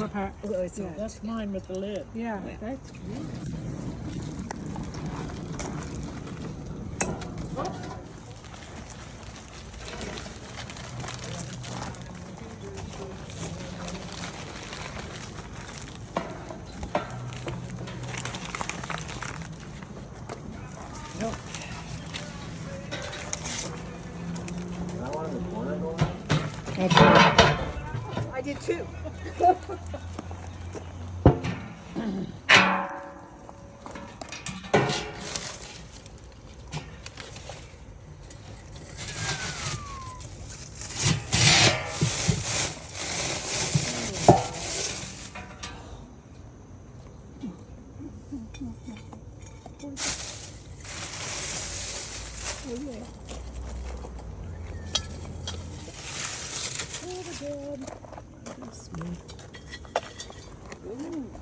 apart. Yeah. That's mine with the lid. Yeah, that's beautiful. I did too.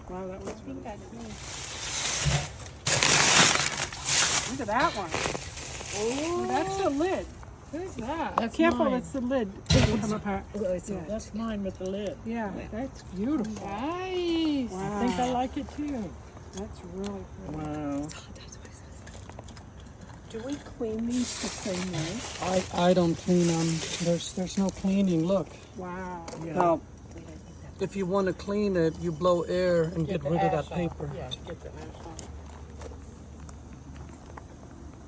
Wow, that was really good. Look at that one. Oh, that's the lid. Who's that? That's Careful, mine. it's the lid. It'll come apart. Yeah. That's mine with the lid. Yeah, that's beautiful. Nice. Wow. I think I like it too. That's really pretty. Wow. Do we clean these the same way? I don't clean them. There's no cleaning. Look. Wow. Yeah. Now, if you want to clean it, you blow air and get rid of that paper. Yeah, get the ash off.